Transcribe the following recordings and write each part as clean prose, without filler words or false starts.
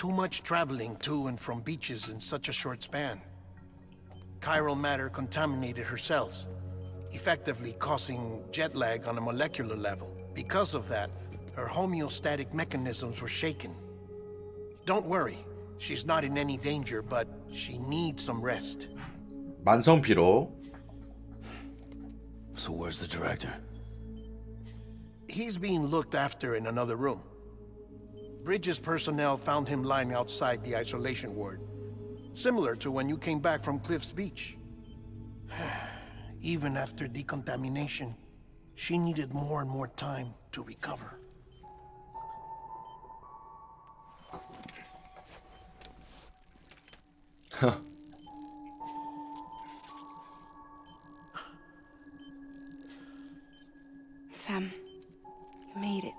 too much traveling to and from beaches in such a short span. Chiral matter contaminated her cells, effectively causing jet lag on a molecular level. Because of that, her homeostatic mechanisms were shaken. Don't worry, she's not in any danger, but she needs some rest. 만성 피로. So where's the director? He's being looked after in another room. Bridges personnel found him lying outside the isolation ward, similar to when you came back from Cliff's Beach. Even after decontamination, she needed more and more time to recover. Sam, you made it.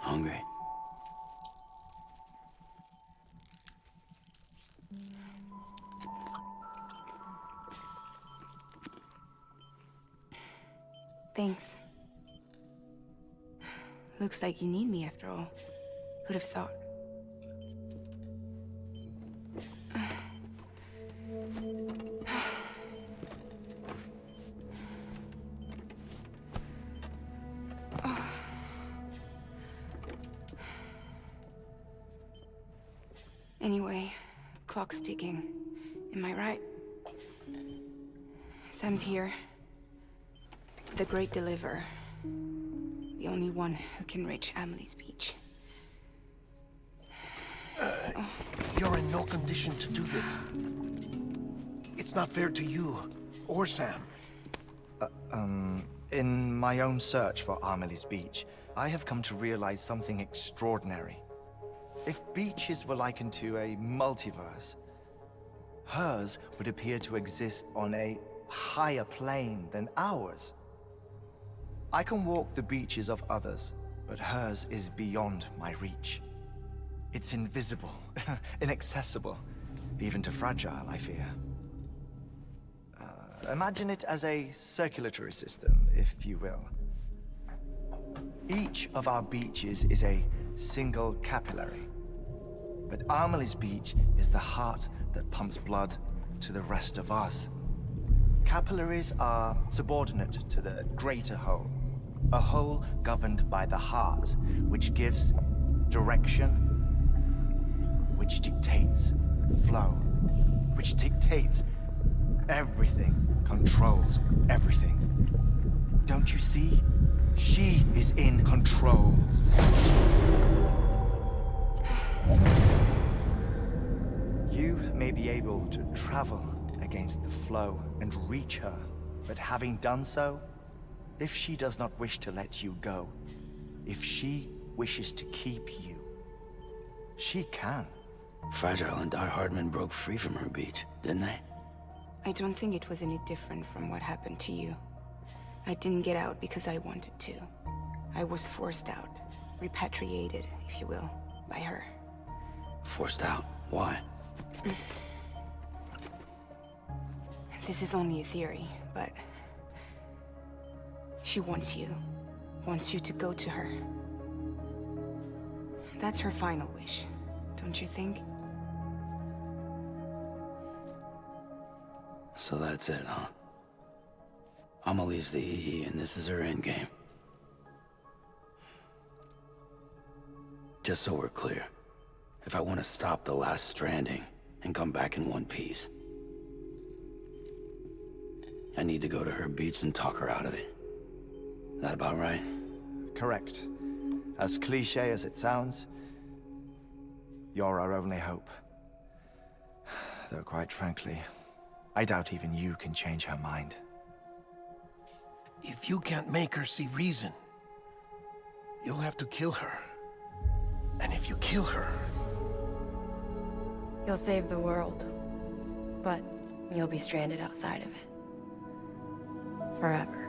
Hungry? Thanks. Looks like you need me after all. Who'd have thought? Anyway, clock's ticking. Am I right? Sam's here. The Great Deliverer. The only one who can reach Amelie's Beach. You're in no condition to do this. It's not fair to you or Sam. In my own search for Amelie's Beach, I have come to realize something extraordinary. If beaches were likened to a multiverse, hers would appear to exist on a higher plane than ours. I can walk the beaches of others, but hers is beyond my reach. It's invisible, inaccessible, even to fragile, I fear. Imagine it as a circulatory system, if you will. Each of our beaches is a single capillary. But Amelie's Beach is the heart that pumps blood to the rest of us. Capillaries are subordinate to the greater whole. A whole governed by the heart, which gives direction, which dictates flow, which dictates everything, controls everything. Don't you see? She is in control. You may be able to travel against the flow and reach her, but having done so, if she does not wish to let you go, if she wishes to keep you, she can. Fragile and Die Hardman broke free from her beach, didn't they? I don't think it was any different from what happened to you. I didn't get out because I wanted to. I was forced out, repatriated, if you will, by her. Forced out? Why? This is only a theory, but she wants you to go to her. That's her final wish, don't you think? So that's it, huh? Amelie's the EE, and this is her endgame. Just so we're clear, if I want to stop the last stranding and come back in one piece, I need to go to her beach and talk her out of it. That about right? Correct. As cliche as it sounds, you're our only hope. Though quite frankly, I doubt even you can change her mind. If you can't make her see reason, you'll have to kill her. And if you kill her... You'll save the world, but you'll be stranded outside of it. Forever.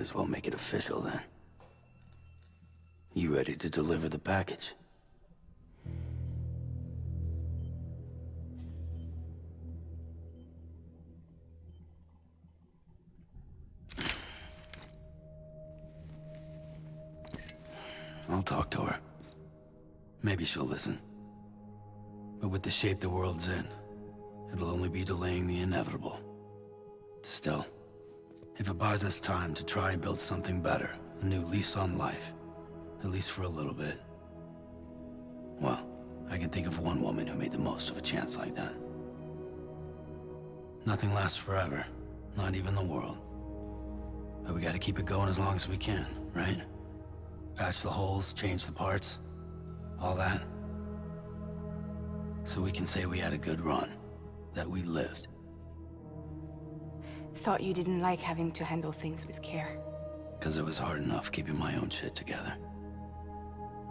might as well make it official then. You ready to deliver the package? I'll talk to her. Maybe she'll listen. But with the shape the world's in, it'll only be delaying the inevitable. Still, if it buys us time to try and build something better, a new lease on life, at least for a little bit, well, I can think of one woman who made the most of a chance like that. Nothing lasts forever, not even the world. But we gotta keep it going as long as we can, right? Patch the holes, change the parts, all that. So we can say we had a good run, that we lived. Thought you didn't like having to handle things with care. 'Cause it was hard enough keeping my own shit together.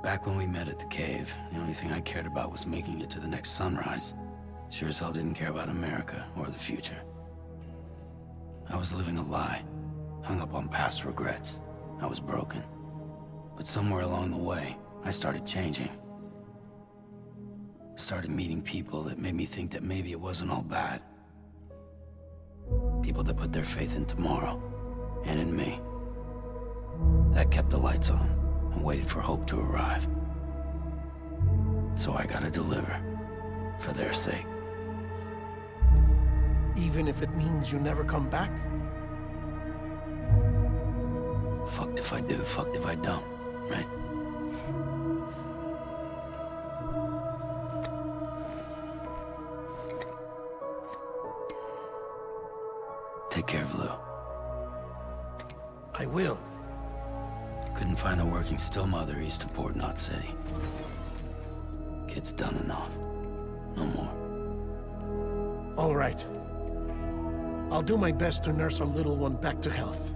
Back when we met at the cave, the only thing I cared about was making it to the next sunrise. Sure as hell didn't care about America or the future. I was living a lie, hung up on past regrets. I was broken. But somewhere along the way, I started changing. Started meeting people that made me think that maybe it wasn't all bad. People that put their faith in tomorrow, and in me. That kept the lights on, and waited for hope to arrive. So I gotta deliver, for their sake. Even if it means you never come back? Fucked if I do, fucked if I don't, right? Take care of Lou. I will. Couldn't find a working still mother east of Port Knot City. Kid's done enough. No more. All right. I'll do my best to nurse our little one back to health.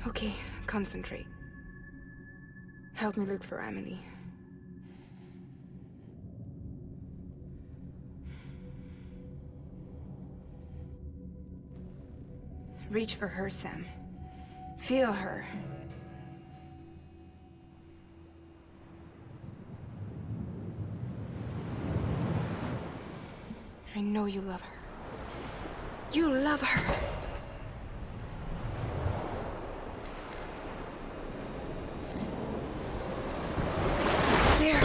Okay, concentrate. Help me look for Amelie. Reach for her, Sam. Feel her. I know you love her. You love her! There!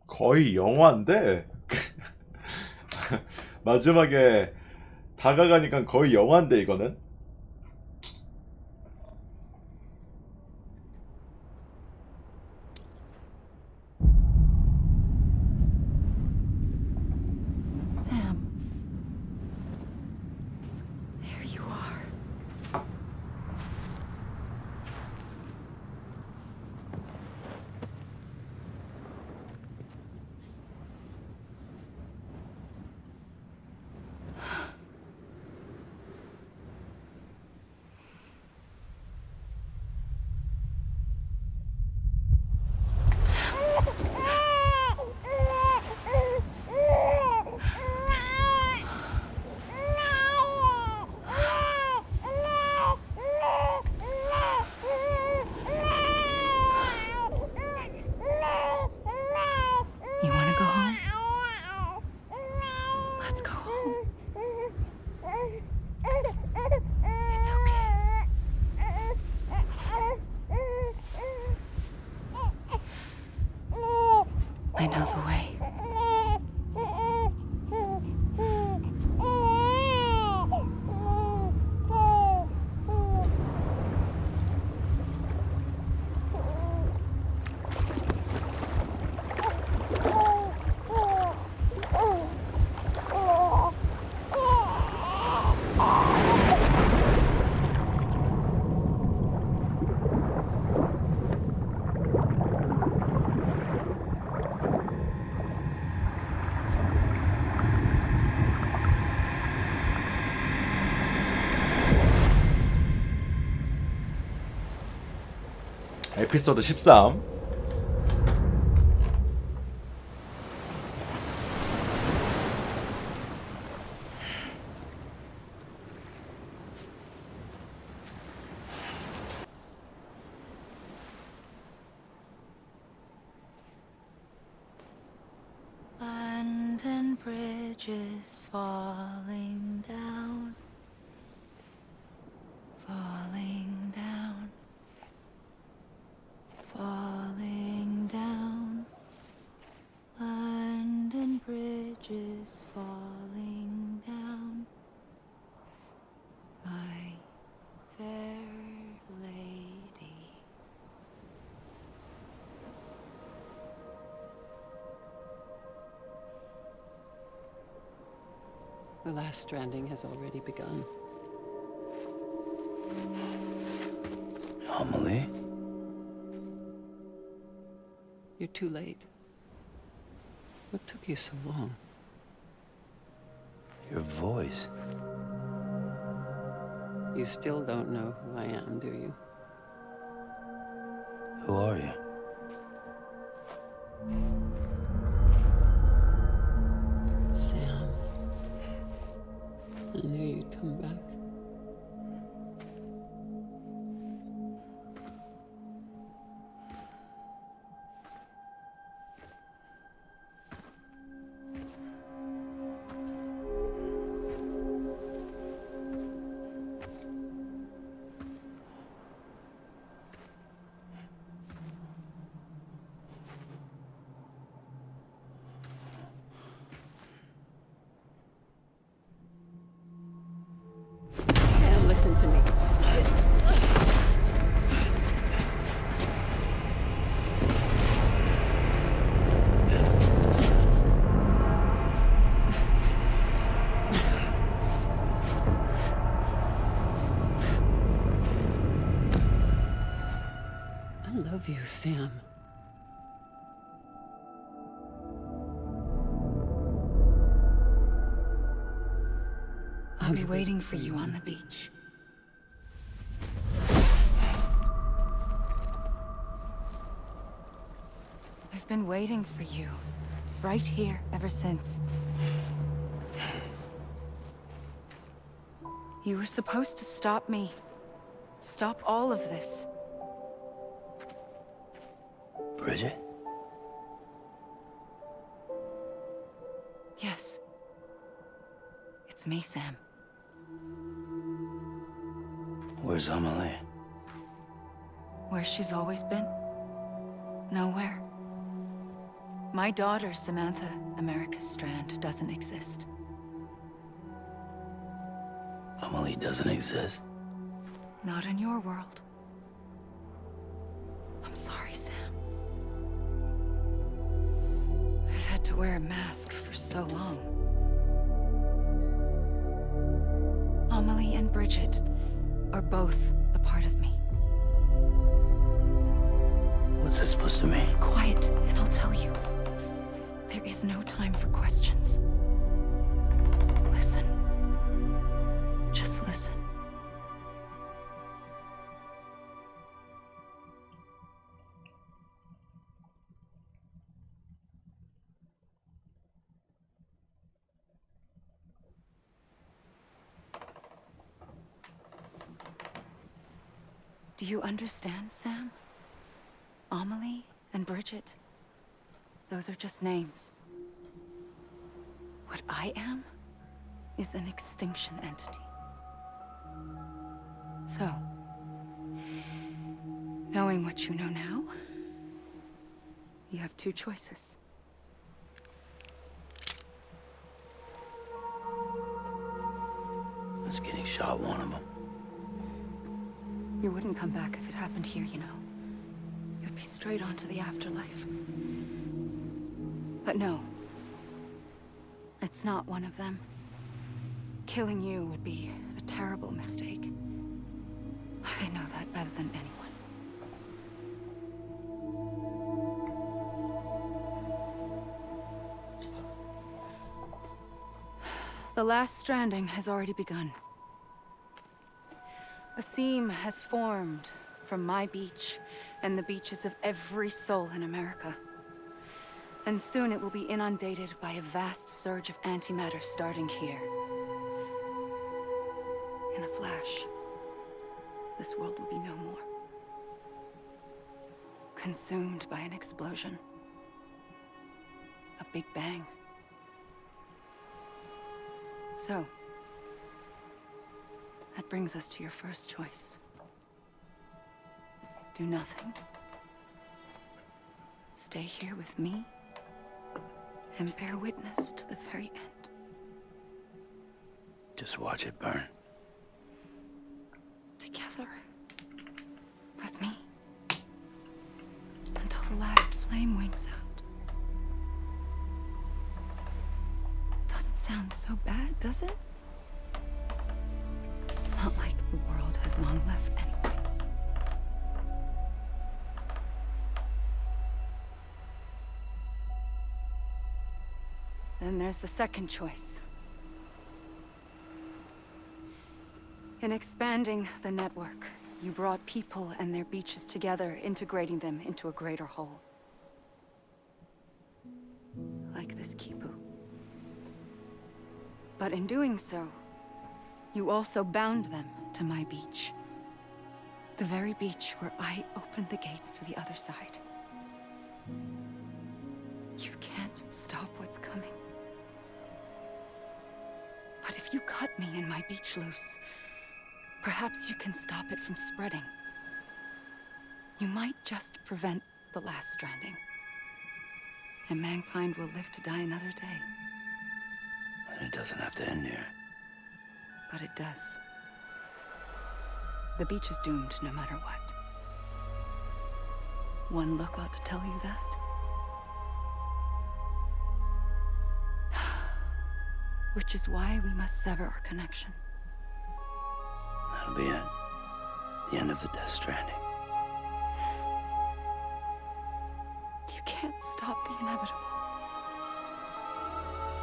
거의 영화인데 마지막에 다가가니까 거의 영화인데 이거는. Sam. There you are. 에피소드 13. London Bridge is falling down, falling down, falling down. London Bridge is falling down, my fair lady. The last stranding has already begun. Amelie? You're too late. What took you so long? Your voice. You still don't know who I am, do you? Who are you? Sam. I knew you'd come back. Sam, listen to me. I love you, Sam. I'll be waiting for you on the beach. I've been waiting for you, right here, ever since. You were supposed to stop me. Stop all of this. Bridget? Yes. It's me, Sam. Where's Amelie? Where she's always been? Nowhere. My daughter, Samantha America Strand, doesn't exist. Amelie doesn't exist. Not in your world. I'm sorry, Sam. I've had to wear a mask for so long. Amelie and Bridget are both a part of me. What's that supposed to mean? Quiet, and I'll tell you. There is no time for questions. Listen. Just listen. Do you understand, Sam? Amelie and Bridget, those are just names. What I am is an extinction entity. So, knowing what you know now, you have two choices. Was getting shot one of them. You wouldn't come back if it happened here, you know. You'd be straight on to the afterlife. But no. It's not one of them. Killing you would be a terrible mistake. I know that better than anyone. The last stranding has already begun. A seam has formed from my beach and the beaches of every soul in America. And soon it will be inundated by a vast surge of antimatter starting here. In a flash, this world will be no more. Consumed by an explosion. A big bang. So, that brings us to your first choice. Do nothing. Stay here with me and bear witness to the very end. Just watch it burn. Together. With me. Until the last flame winks out. Doesn't sound so bad, does it? It's not like the world has long left anyway. Then there's the second choice. In expanding the network, you brought people and their beaches together, integrating them into a greater whole. Like this Kipu. But in doing so, you also bound them to my beach. The very beach where I opened the gates to the other side. You can't stop what's coming. But if you cut me and my beach loose, perhaps you can stop it from spreading. You might just prevent the last stranding. And mankind will live to die another day. And it doesn't have to end here. But it does. The beach is doomed no matter what. One look ought to tell you that. Which is why we must sever our connection. That'll be it. The end of the Death Stranding. You can't stop the inevitable.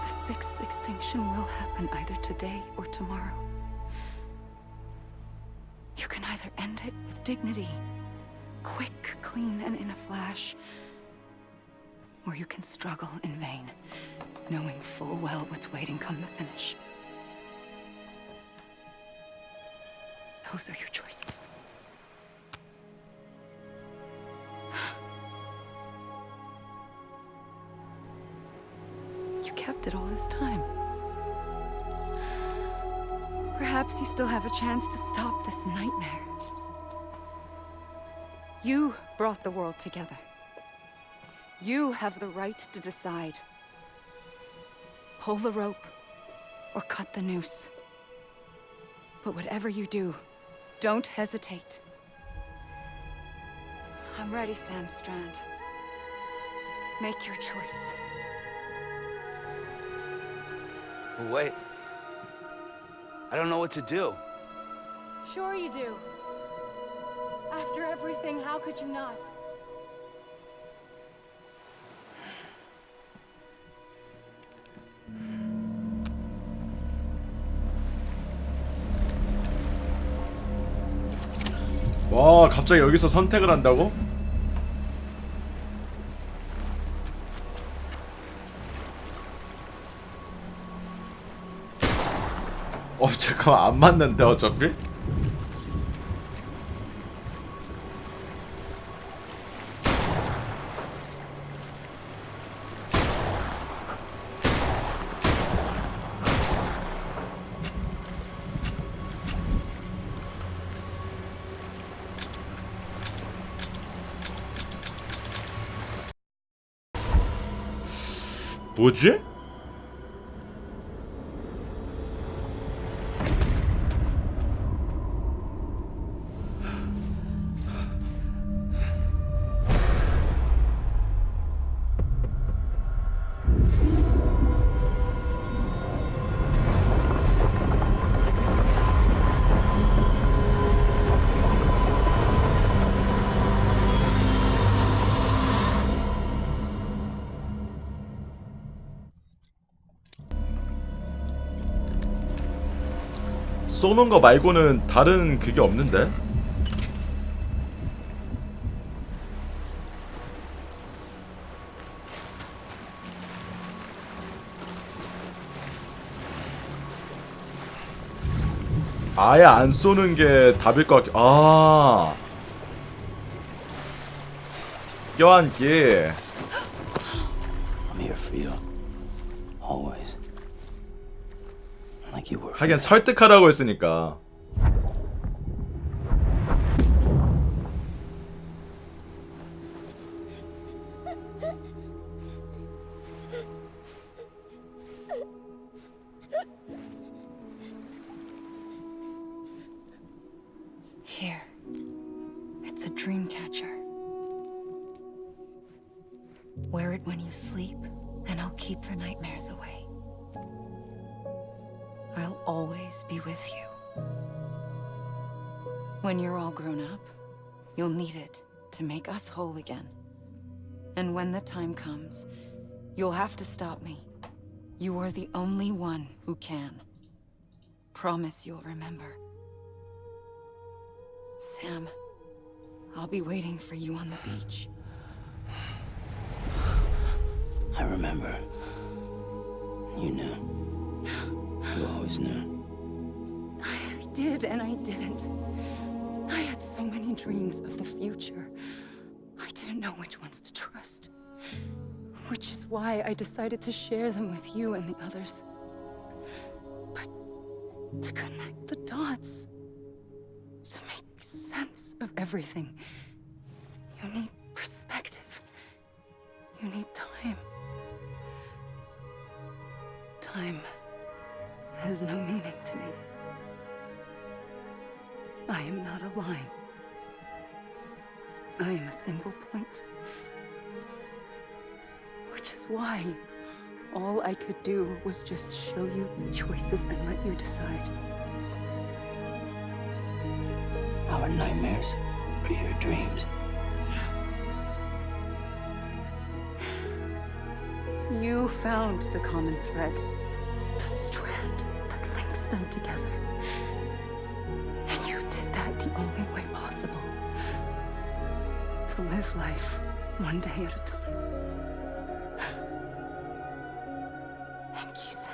The sixth extinction will happen either today or tomorrow. You can either end it with dignity, quick, clean, and in a flash, or you can struggle in vain, knowing full well what's waiting come the finish. Those are your choices. You kept it all this time. Perhaps you still have a chance to stop this nightmare. You brought the world together. You have the right to decide. Pull the rope or cut the noose. But whatever you do, don't hesitate. I'm ready, Sam Strand. Make your choice. Wait. I don't know what to do. Sure you do. After everything, how could you not? 와, 갑자기 여기서 선택을 한다고? 잠깐만, 안 맞는데 어차피? 뭐지? 쏘는 거 말고는 다른 그게 없는데? 아예 안 쏘는 게 답일 것 같긴. 아. 껴안기. I'm here for you. Always. Like you were. for 하긴 me. 설득하라고 했으니까. Here. It's a dream catcher. Wear it when you sleep, and I'll keep the nightmares away. I'll always be with you. When you're all grown up, you'll need it to make us whole again. And when the time comes, you'll have to stop me. You are the only one who can. Promise you'll remember. Sam, I'll be waiting for you on the beach. I remember. You knew. You always knew. I did and I didn't. I had so many dreams of the future. I didn't know which ones to trust. Which is why I decided to share them with you and the others. But to connect the dots, to make sense of everything, you need perspective. You need time. Time has no meaning to me. I am not a line. I am a single point. Which is why all I could do was just show you the choices and let you decide. Our nightmares are your dreams. You found the common thread, the strand that links them together. And you did that the only way possible. To live life one day at a time. Thank you, Sam.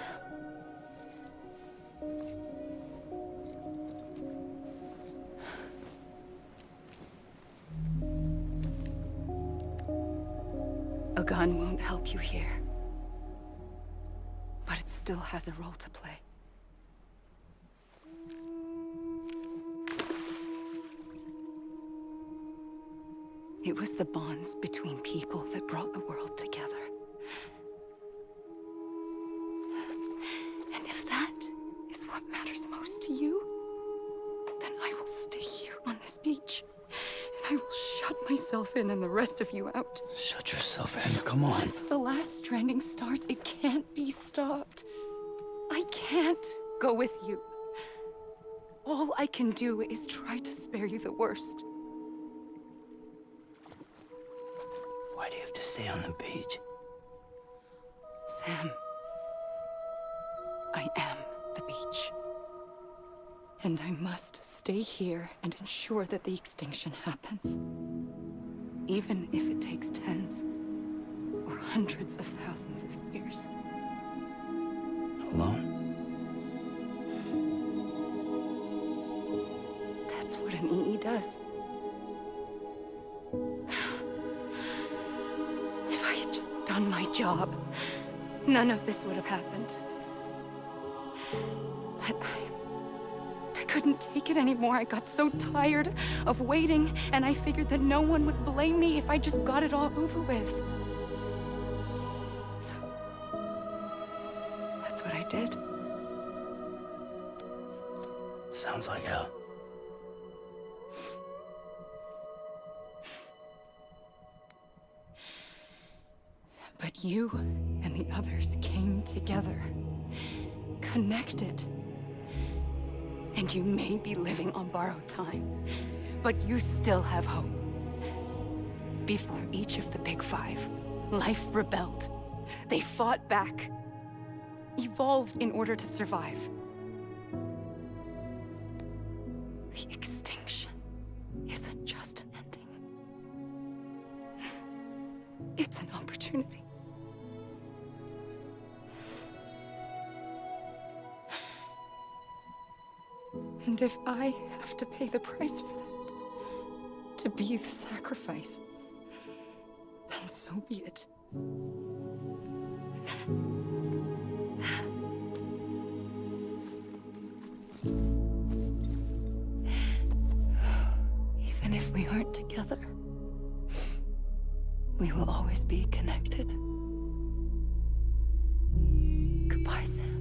A gun won't help you here. But it still has a role to play. It was the bonds between people that brought the world together. And if that is what matters most to you, then I will stay here on this beach. And I will shut myself in and the rest of you out. Shut yourself in. Come on. Once the last stranding starts, it can't be stopped. I can't go with you. All I can do is try to spare you the worst. Why do you have to stay on the beach? Sam, I am the beach. And I must stay here and ensure that the extinction happens. Even if it takes tens or hundreds of thousands of years. Alone? That's what an EE does. If I had just done my job, none of this would have happened. But I couldn't take it anymore. I got so tired of waiting, and I figured that no one would blame me if I just got it all over with. So, that's what I did. Sounds like hell. But you and the others came together, connected. And you may be living on borrowed time, but you still have hope. Before each of the Big Five, life rebelled. They fought back, evolved in order to survive. The extinction isn't just an ending. It's an opportunity. And if I have to pay the price for that, to be the sacrifice, then so be it. Even if we aren't together, we will always be connected. Goodbye, Sam.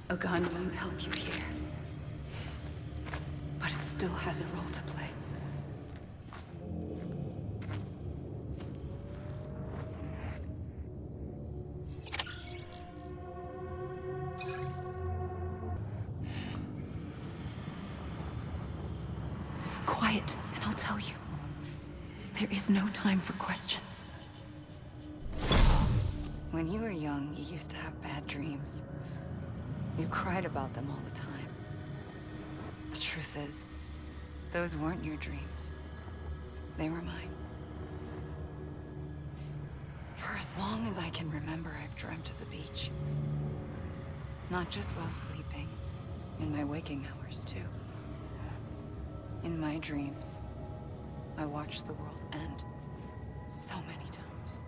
A gun won't help you here. But it still has a role to play. Quiet, and I'll tell you. There is no time for questions. When you were young, you used to have bad dreams. You cried about them all the time. The truth is, those weren't your dreams. They were mine. For as long as I can remember, I've dreamt of the beach. Not just while sleeping, in my waking hours too. In my dreams, I watched the world end so many times.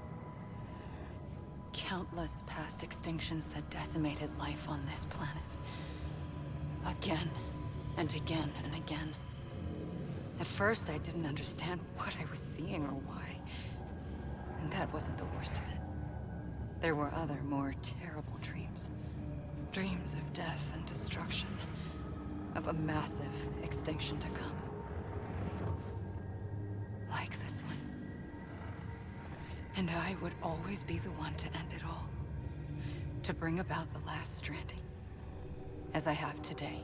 Countless past extinctions that decimated life on this planet. Again, and again, and again. At first, I didn't understand what I was seeing or why. And that wasn't the worst of it. There were other, more terrible dreams. Dreams of death and destruction. Of a massive extinction to come. Like this one. And I would always be the one to end it all. To bring about the last stranding. As I have today.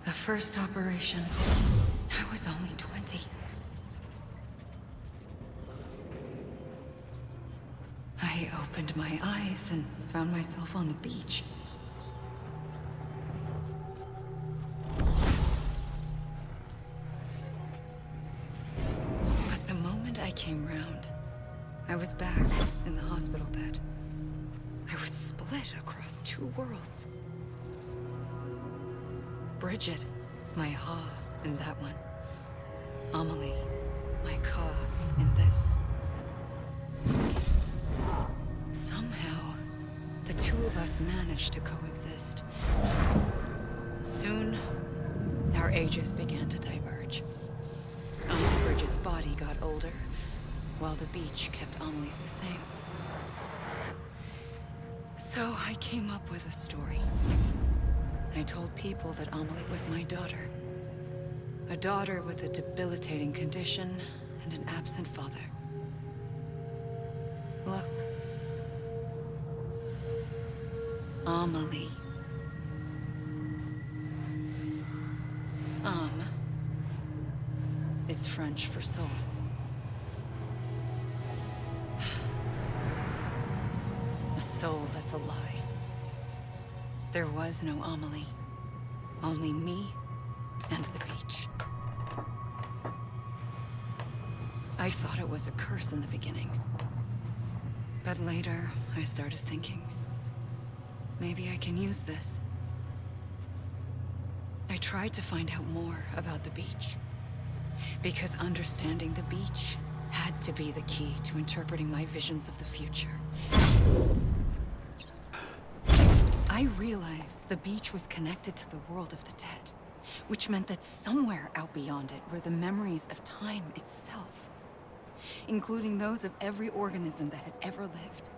The first operation, I was only 20. I opened my eyes and found myself on the beach. But the moment I came round, I was back in the hospital bed. I was split across two worlds. Bridget, my Ha in that one. Amelie, my Ka in this. Somehow, the two of us managed to coexist. Soon, our ages began to diverge. Bridget's body got older, while the beach kept Amelie's the same. So I came up with a story. I told people that Amelie was my daughter. A daughter with a debilitating condition and an absent father. Look. Amelie. Is search for soul. A soul that's a lie. There was no Amelie. Only me and the beach. I thought it was a curse in the beginning. But later, I started thinking, maybe I can use this. I tried to find out more about the beach. Because understanding the beach had to be the key to interpreting my visions of the future. I realized the beach was connected to the world of the dead, which meant that somewhere out beyond it were the memories of time itself, including those of every organism that had ever lived.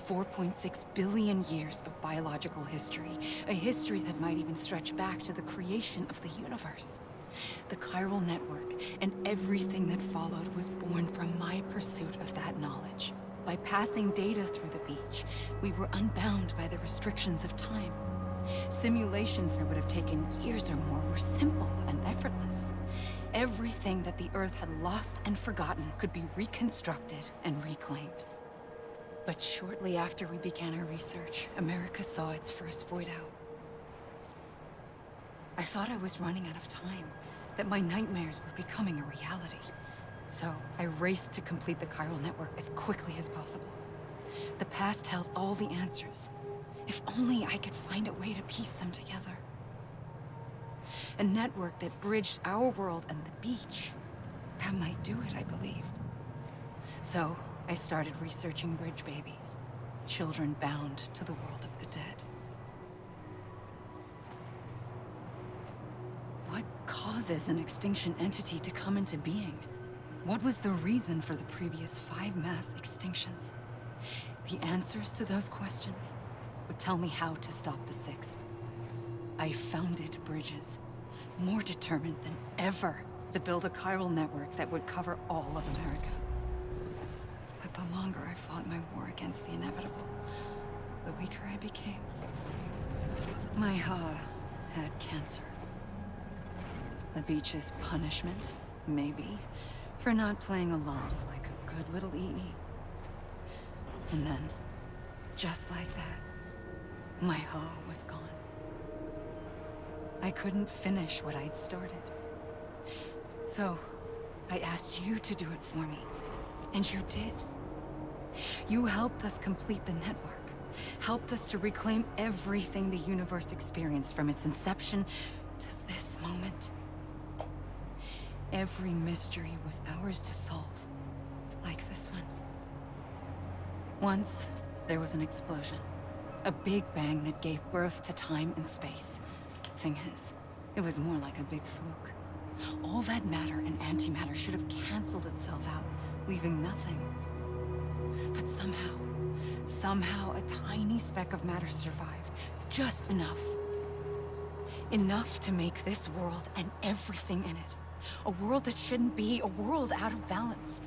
4.6 billion years of biological history, a history that might even stretch back to the creation of the universe. The chiral network and everything that followed was born from my pursuit of that knowledge. By passing data through the beach, we were unbound by the restrictions of time. Simulations that would have taken years or more were simple and effortless. Everything that the Earth had lost and forgotten could be reconstructed and reclaimed. But shortly after we began our research, America saw its first void out. I thought I was running out of time, that my nightmares were becoming a reality. So I raced to complete the chiral network as quickly as possible. The past held all the answers. If only I could find a way to piece them together. A network that bridged our world and the beach. That might do it, I believed. So I started researching bridge babies, children bound to the world of the dead. What causes an extinction entity to come into being? What was the reason for the previous 5 mass extinctions? The answers to those questions would tell me how to stop the 6th. I founded bridges, more determined than ever to build a chiral network that would cover all of America. But the longer I fought my war against the inevitable, the weaker I became. My Ha had cancer. The beach's punishment, maybe, for not playing along like a good little EE. And then, just like that, my Ha was gone. I couldn't finish what I'd started. So, I asked you to do it for me. And you did. You helped us complete the network. Helped us to reclaim everything the universe experienced from its inception to this moment. Every mystery was ours to solve, like this one. Once, there was an explosion. A big bang that gave birth to time and space. Thing is, it was more like a big fluke. All that matter and antimatter should have canceled itself out, leaving nothing. But somehow a tiny speck of matter survived. Just enough. Enough to make this world and everything in it. A world that shouldn't be, a world out of balance.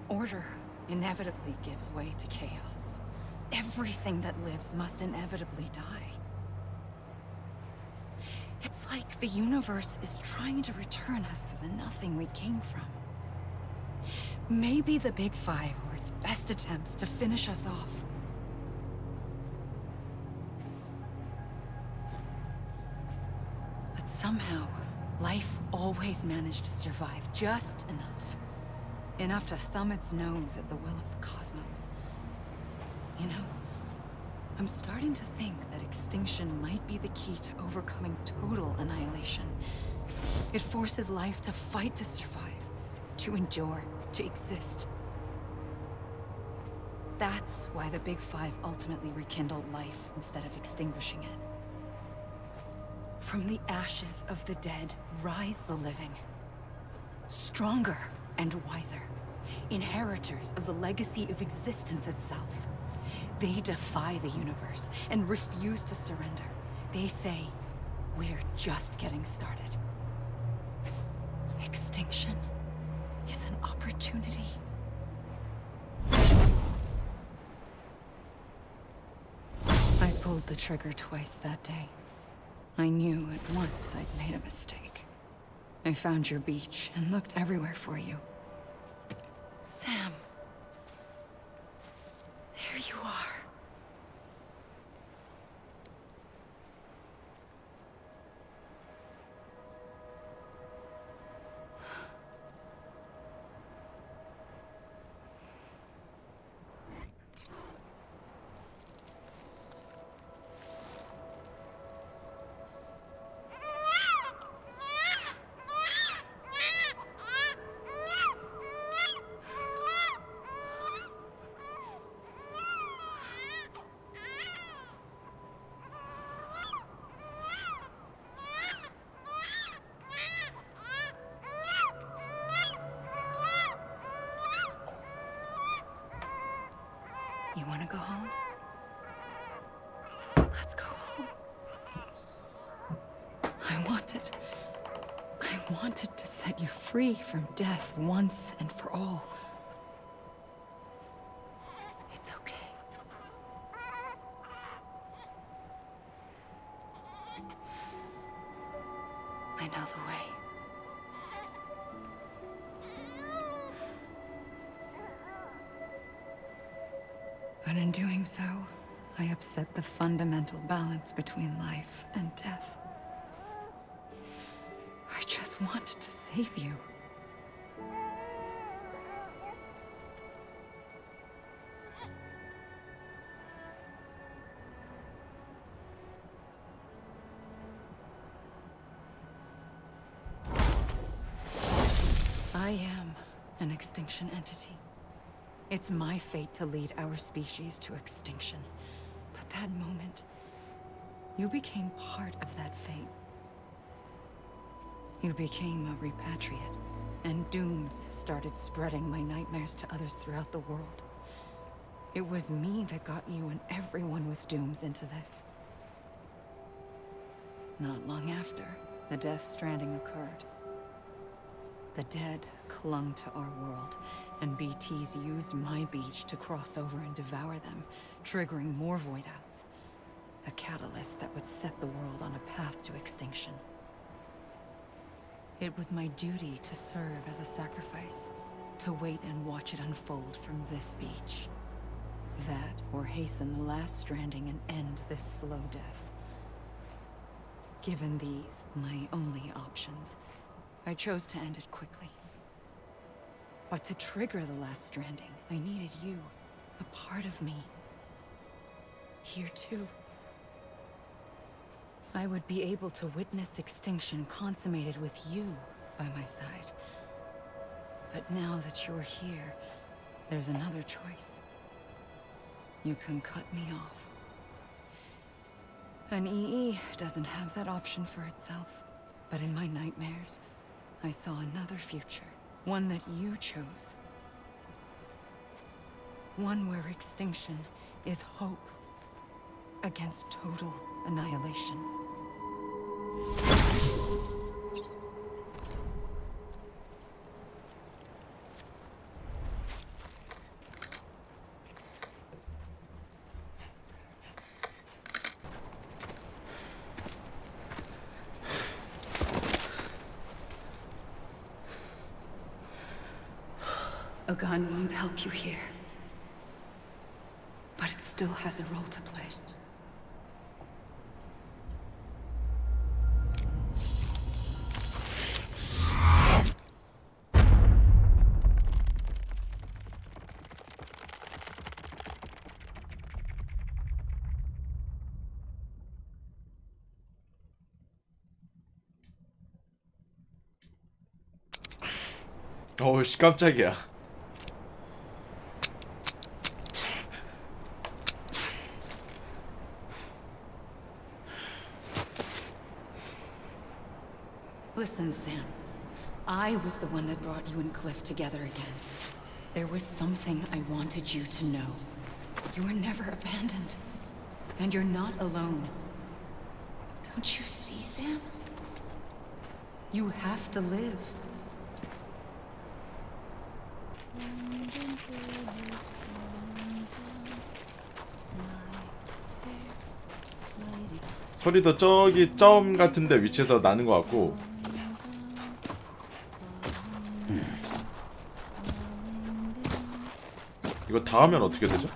Order inevitably gives way to chaos. Everything that lives must inevitably die. It's like the universe is trying to return us to the nothing we came from. Maybe the Big Five were its best attempts to finish us off. But somehow, life always managed to survive just enough. Enough to thumb its nose at the will of the cosmos. You know, I'm starting to think that extinction might be the key to overcoming total annihilation. It forces life to fight to survive, to endure, to exist. That's why the Big Five ultimately rekindled life instead of extinguishing it. From the ashes of the dead rise the living. Stronger and wiser. Inheritors of the legacy of existence itself. They defy the universe and refuse to surrender. They say, we're just getting started. Extinction is an opportunity. I pulled the trigger twice that day. I knew at once I'd made a mistake. I found your beach and looked everywhere for you. Sam. There you are. You want to go home? Let's go home. I wanted to set you free from death once and for all. It's okay. I know the way. But in doing so, I upset the fundamental balance between life and death. I just wanted to save you. I am an extinction entity. It's my fate to lead our species to extinction. But that moment, you became part of that fate. You became a repatriate, and dooms started spreading my nightmares to others throughout the world. It was me that got you and everyone with dooms into this. Not long after, the Death Stranding occurred. The dead clung to our world, and BTs used my beach to cross over and devour them, triggering more void-outs. A catalyst that would set the world on a path to extinction. It was my duty to serve as a sacrifice, to wait and watch it unfold from this beach. That, or hasten the last stranding and end this slow death. Given these, my only options, I chose to end it quickly. But to trigger the last stranding, I needed you, a part of me. Here too. I would be able to witness extinction consummated with you by my side. But now that you're here, there's another choice. You can cut me off. An EE doesn't have that option for itself. But in my nightmares, I saw another future. One that you chose. One where extinction is hope against total annihilation. A gun won't help you here. But it still has a role to play. 어우씨 깜짝이야. Listen, Sam. I was the one that brought you and Cliff together again. There was something I wanted you to know. You were never abandoned. And you're not alone. Don't you see, Sam? You have to live. 소리도 저기 점 같은데 위치에서 나는 것 같고 닿으면 어떻게 되죠?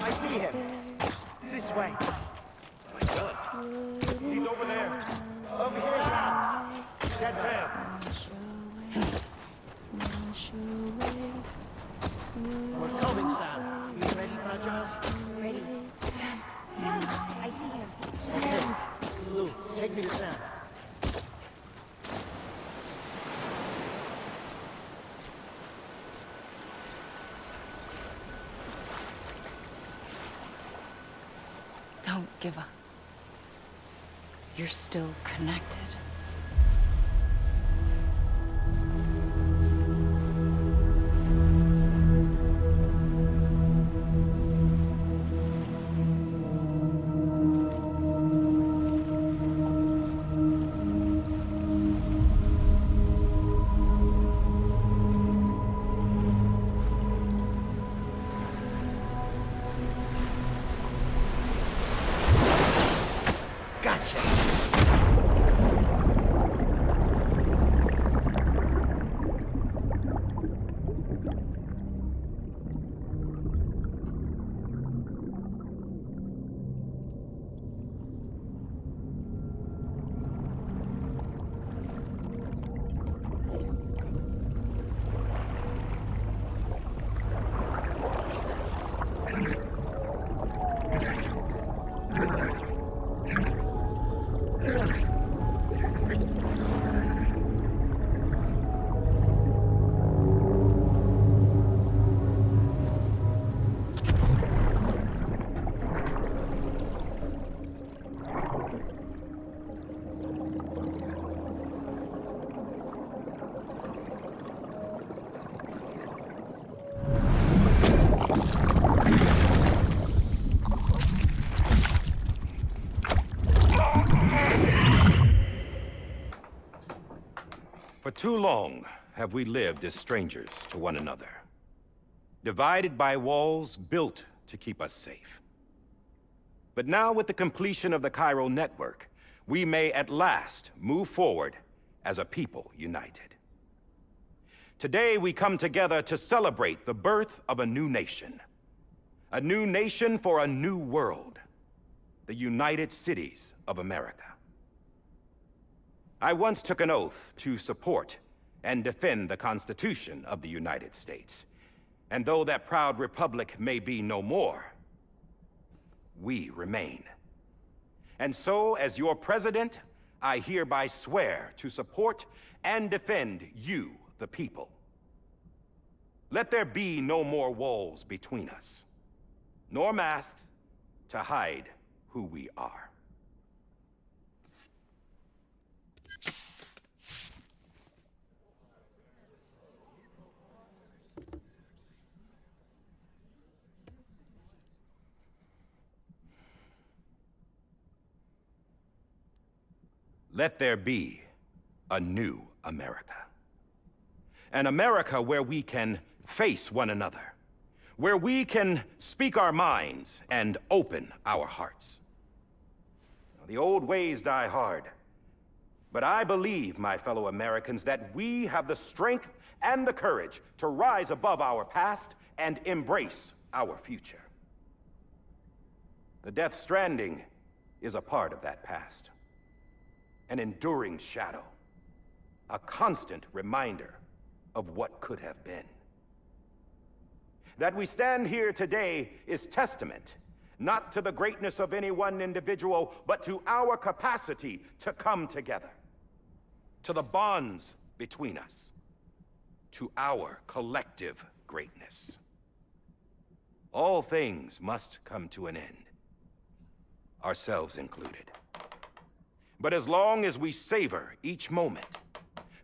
I see him. This way. My God. He's over there. Over here, Sam. That's him. We're coming, Sam. You ready for a job? Ready. Sam, I see him. Okay. Lou, take me to Sam. Don't give up. You're still connected. Gotcha. For too long have we lived as strangers to one another, divided by walls built to keep us safe. But now, with the completion of the Cairo network, we may at last move forward as a people united. Today, we come together to celebrate the birth of a new nation for a new world, the United Cities of America. I once took an oath to support and defend the Constitution of the United States. And though that proud republic may be no more, we remain. And so, as your president, I hereby swear to support and defend you, the people. Let there be no more walls between us, nor masks to hide who we are. Let there be a new America. An America where we can face one another, where we can speak our minds and open our hearts. The old ways die hard, but I believe, my fellow Americans, that we have the strength and the courage to rise above our past and embrace our future. The Death Stranding is a part of that past. An enduring shadow, a constant reminder of what could have been. That we stand here today is testament, not to the greatness of any one individual, but to our capacity to come together, to the bonds between us, to our collective greatness. All things must come to an end, ourselves included. But as long as we savor each moment,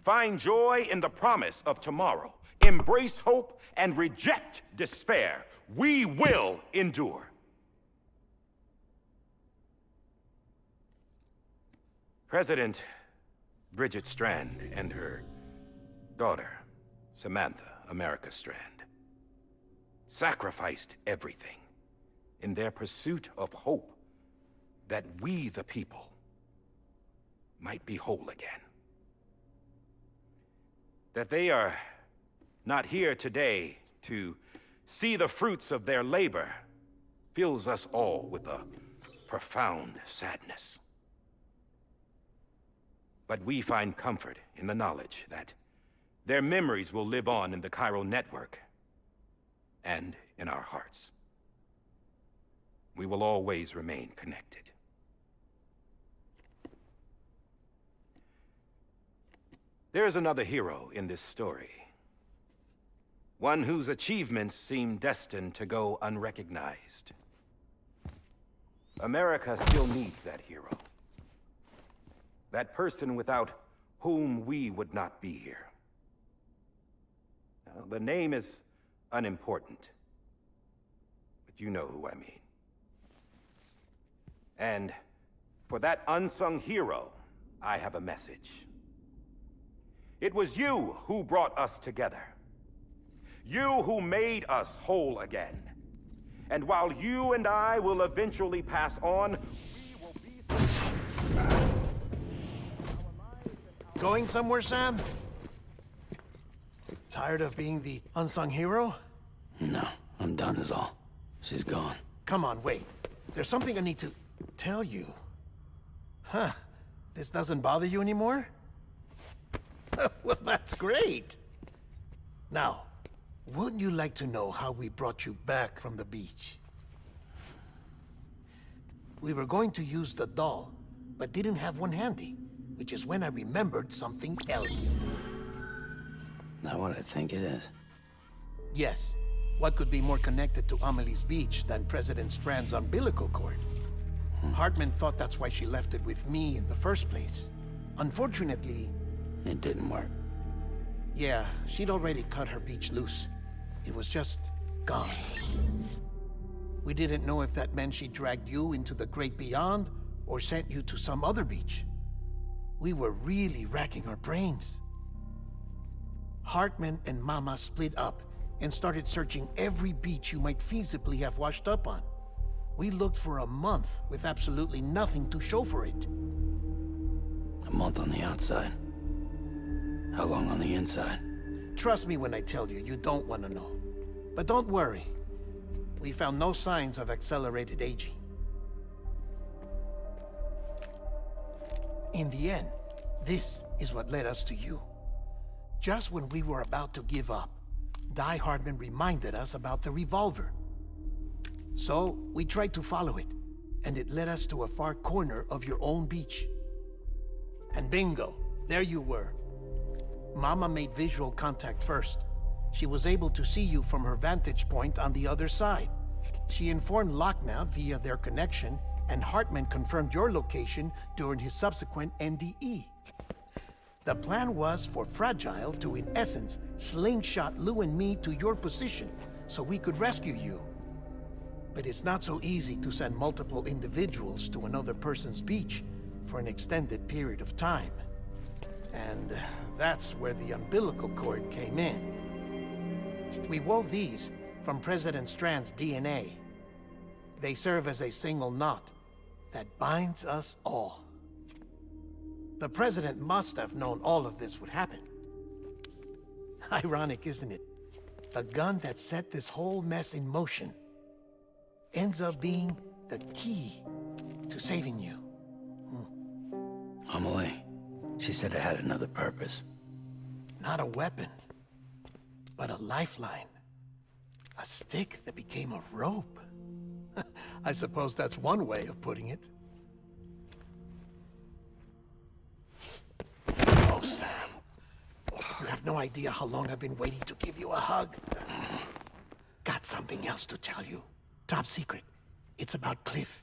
find joy in the promise of tomorrow, embrace hope, and reject despair, we will endure. President, Bridget Strand and her daughter, Samantha America Strand, sacrificed everything in their pursuit of hope that we, the people, might be whole again. That they are not here today to see the fruits of their labor fills us all with a profound sadness. But we find comfort in the knowledge that their memories will live on in the chiral network and in our hearts. We will always remain connected. There is another hero in this story. One whose achievements seem destined to go unrecognized. America still needs that hero. That person without whom we would not be here. Now, the name is unimportant, but you know who I mean. And for that unsung hero, I have a message. It was you who brought us together. You who made us whole again. And while you and I will eventually pass on, we will be... Going somewhere, Sam? Tired of being the unsung hero? No, I'm done is all. She's gone. Come on, wait. There's something I need to tell you. Huh. This doesn't bother you anymore? Well, that's great. Now, wouldn't you like to know how we brought you back from the beach? We were going to use the doll, but didn't have one handy, which is when I remembered something else. Not what I think it is. Yes. What could be more connected to Amelie's beach than President Strand's umbilical cord? Hartman thought that's why she left it with me in the first place. Unfortunately... It didn't work. Yeah, she'd already cut her beach loose. It was just gone. We didn't know if that meant she dragged you into the great beyond or sent you to some other beach. We were really racking our brains. Hartman and Mama split up and started searching every beach you might feasibly have washed up on. We looked for a month with absolutely nothing to show for it. A month on the outside. How long on the inside? Trust me when I tell you, you don't want to know. But don't worry. We found no signs of accelerated aging. In the end, this is what led us to you. Just when we were about to give up, Die Hartman reminded us about the revolver. So, we tried to follow it, and it led us to a far corner of your own beach. And bingo, there you were. Mama made visual contact first. She was able to see you from her vantage point on the other side. She informed Lochna via their connection, and Hartman confirmed your location during his subsequent NDE. The plan was for Fragile to, in essence, slingshot Lou and me to your position so we could rescue you. But it's not so easy to send multiple individuals to another person's beach for an extended period of time. And that's where the umbilical cord came in. We wove these from President Strand's DNA. They serve as a single knot that binds us all. The President must have known all of this would happen. Ironic, isn't it? The gun that set this whole mess in motion ends up being the key to saving you. Amelie, she said it had another purpose. Not a weapon, but a lifeline. A stick that became a rope. I suppose that's one way of putting it. Oh, Sam. You have no idea how long I've been waiting to give you a hug. Got something else to tell you. Top secret. It's about Cliff.